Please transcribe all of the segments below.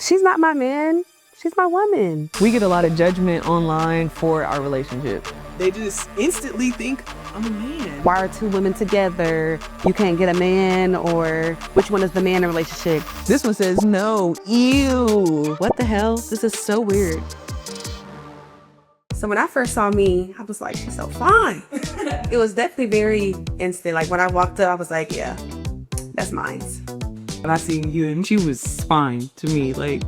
She's not my man. She's my woman. We get a lot of judgment online for our relationship. They just instantly think I'm a man. Why are two women together? You can't get a man, or which one is the man in a relationship? This one says no. Ew. What the hell? This is so weird. So when I first saw me, I was like, she's so fine. It was definitely very instant. Like when I walked up, I was like, yeah, that's mine. And I seen you and she was fine to me. Like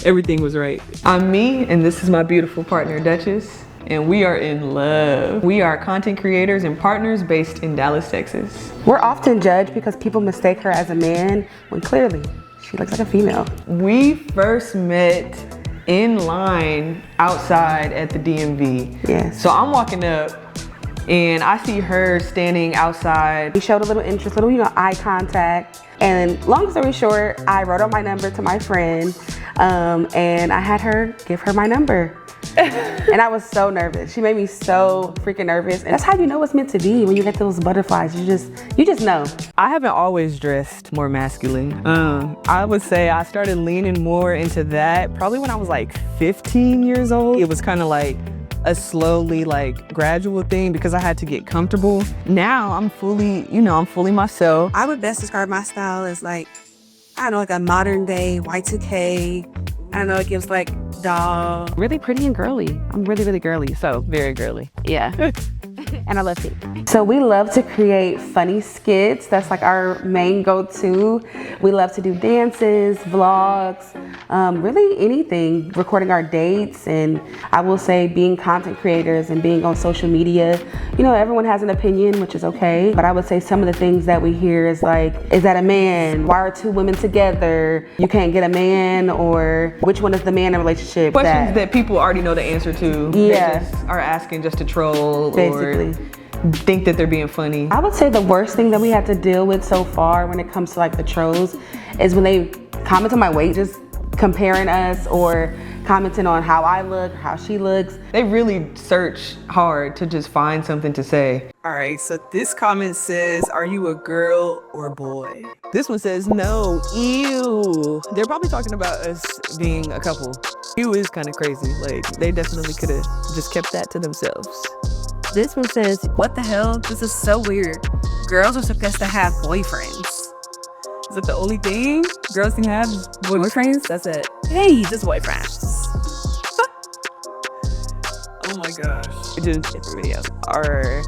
everything was right. I'm me and this is my beautiful partner, Duchess. And we are in love. We are content creators and partners based in Dallas, Texas. We're often judged because people mistake her as a man when clearly she looks like a female. We first met in line outside at the DMV. Yes. So I'm walking up and I see her standing outside. We showed a little interest, eye contact. And long story short, I wrote out my number to my friend and I had her give her my number. And I was so nervous. She made me so freaking nervous. And that's how you know it's meant to be, when you get those butterflies. You just know. I haven't always dressed more masculine. I would say I started leaning more into that probably when I was like 15 years old. It was kind of like a slowly gradual thing because I had to get comfortable. Now I'm fully myself. I would best describe my style as like a modern day Y2K. I don't know, it gives doll. Really pretty and girly. I'm really, really girly, so. Very girly. Yeah. And I love pink. So we love to create funny skits. That's our main go-to. We love to do dances, vlogs, really anything, recording our dates. And I will say being content creators and being on social media, everyone has an opinion, which is okay. But I would say some of the things that we hear is is that a man? Why are two women together? You can't get a man, or which one is the man in a relationship? Questions that people already know the answer to. Yeah. They just are asking just to troll. Basically. Or think that they're being funny. I would say the worst thing that we had to deal with so far when it comes to the trolls is when they comment on my weight, just comparing us or commenting on how I look, how she looks. They really search hard to just find something to say. All right, so this comment says, are you a girl or a boy? This one says no. Ew. They're probably talking about us being a couple. Ew is kind of crazy. They definitely could have just kept that to themselves. This one says, what the hell? This is so weird. Girls are supposed to have boyfriends. Is it the only thing girls can have? Boyfriends? That's it. Hey, just boyfriends. Oh my gosh. Different videos are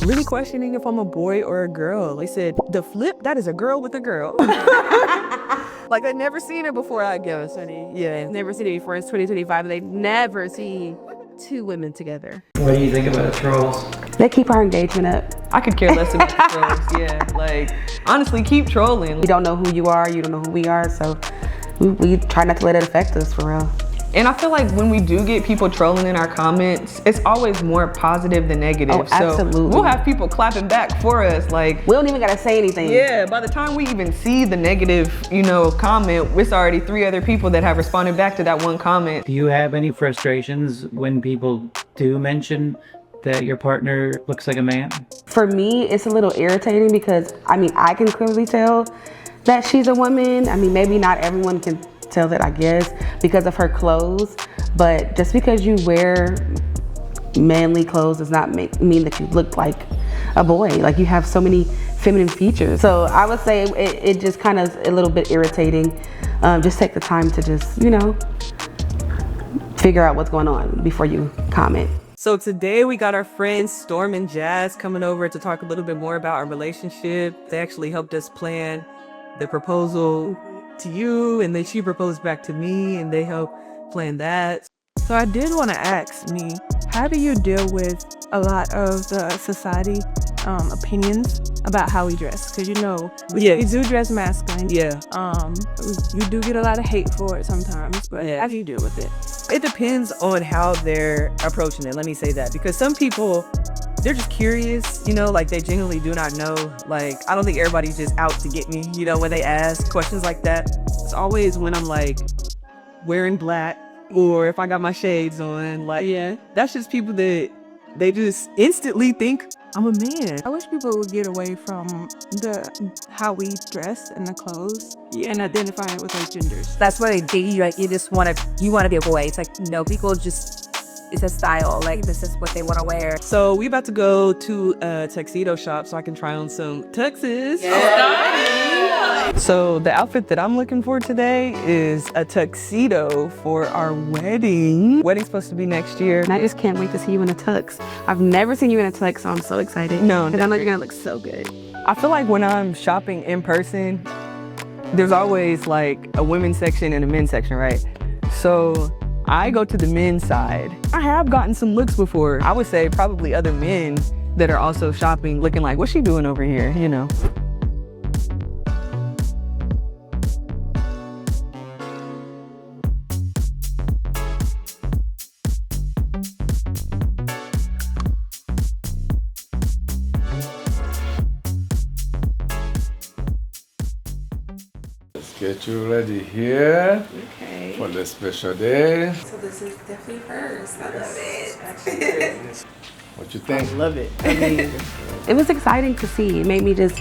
really questioning if I'm a boy or a girl. They said, the flip, that is a girl with a girl. I've never seen it before, I guess. Yeah, never seen it before. It's 2025 and they've never seen two women together. What do you think about trolls? They keep our engagement up. I could care less about the trolls, yeah. Honestly, keep trolling. We don't know who you are, you don't know who we are, so we try not to let it affect us, for real. And I feel like when we do get people trolling in our comments, it's always more positive than negative. Oh, absolutely. So we'll have people clapping back for us. We don't even gotta say anything. Yeah, by the time we even see the negative, comment, it's already 3 other people that have responded back to that one comment. Do you have any frustrations when people do mention that your partner looks like a man? For me, it's a little irritating because, I can clearly tell that she's a woman. Maybe not everyone can tell that, I guess, because of her clothes, but just because you wear manly clothes does not mean that you look like a boy. You have so many feminine features. So I would say it just kind of a little bit irritating. Just take the time to just, figure out what's going on before you comment. So today we got our friends Storm and Jazz coming over to talk a little bit more about our relationship. They actually helped us plan the proposal to you, and then she proposed back to me, and they helped plan that. So I did want to ask me, how do you deal with a lot of the society opinions about how we dress? Because we do dress masculine. Yeah. You do get a lot of hate for it sometimes, but how do you deal with it? It depends on how they're approaching it. Let me say that, because some people, they're just curious, they genuinely do not know. I don't think everybody's just out to get me, when they ask questions like that. It's always when I'm wearing black, or if I got my shades on, that's just people that they just instantly think I'm a man. I wish people would get away from how we dress and the clothes and identify it with our genders. That's what they date you. Like you want to be a boy. It's like no, people just it's a style. Like this is what they want to wear. So we about to go to a tuxedo shop so I can try on some tuxes. So the outfit that I'm looking for today is a tuxedo for our wedding. Wedding's supposed to be next year. And I just can't wait to see you in a tux. I've never seen you in a tux, so I'm so excited. No, because I know you're gonna look so good. I feel like when I'm shopping in person, there's always like a women's section and a men's section, right? So I go to the men's side. I have gotten some looks before. I would say probably other men that are also shopping looking like, what's she doing over here, you know? Get you ready here Okay. for the special day. So this is definitely first. I love it. What you think? Love it. I mean, It was exciting to see. It made me just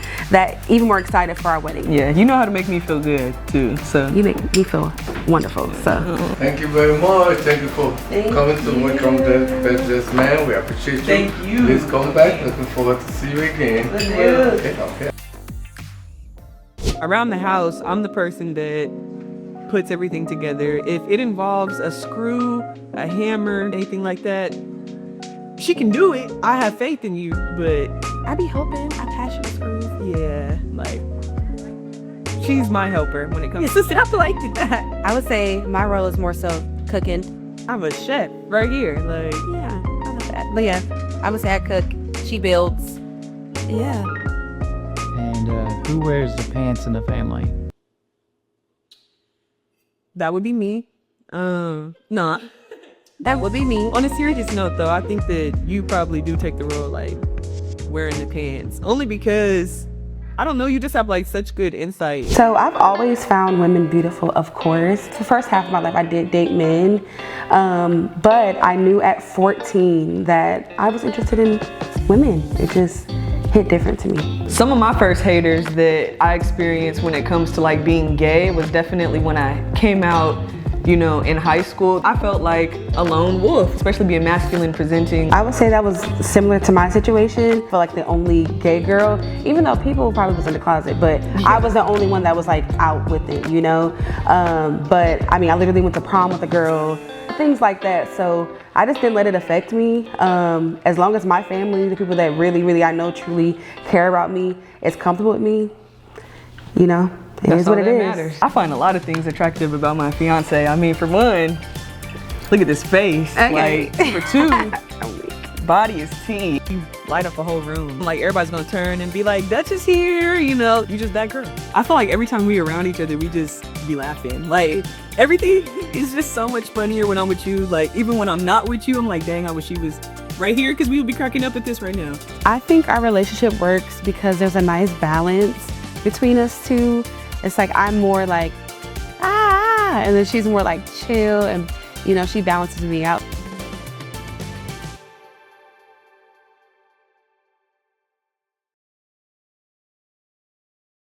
even more excited for our wedding. yeah, you know how to make me feel good too, so. You make me feel wonderful. So Thank you very much. Thank you for coming to welcome this man. We appreciate you. Thank you. Please come back. Looking forward to see you again. Okay. Around the house, I'm the person that puts everything together. If it involves a screw, a hammer, anything like that, she can do it. I have faith in you, but I be helping. I pass you the screws. yeah, like, she's my helper when it comes to stuff like that. I would say my role is more so cooking. I'm a chef right here, like. Yeah, I love that. But yeah, I would say I cook. She builds. Yeah. And who wears the pants in the family? That would be me. Nah. That would be me. On a serious note, though, I think that you probably do take the role, like, wearing the pants. Only because, I don't know, you just have, like, such good insight. So I've always found women beautiful, of course. The first half of my life, I did date men. But I knew at 14 that I was interested in women. It just hit different to me. Some of my first haters that I experienced when it comes to, like, being gay was definitely when I came out, you know, in high school. I felt like a lone wolf, especially being masculine presenting. I would say that was similar to my situation. I feel like the only gay girl, even though people probably was in the closet, but I was the only one that was like out with it, you know? But I mean, I literally went to prom with a girl, things like that. So I just didn't let it affect me. As long as my family, the people that really I know truly care about me, is comfortable with me, you know? It is what it is. Matters. I find a lot of things attractive about my fiance. I mean, for one, look at this face. Okay. Like, for two, body is tea. You light up a whole room. Like, everybody's gonna turn and be like, Dutch is here, you know, you just that girl. I feel like every time we're around each other, we just be laughing. Like, everything is just so much funnier when I'm with you. Like, even when I'm not with you, I'm like, dang, I wish he was right here, because we would be cracking up at this right now. I think our relationship works because there's a nice balance between us two. It's like I'm more like, and then she's more like chill, and you know, she balances me out.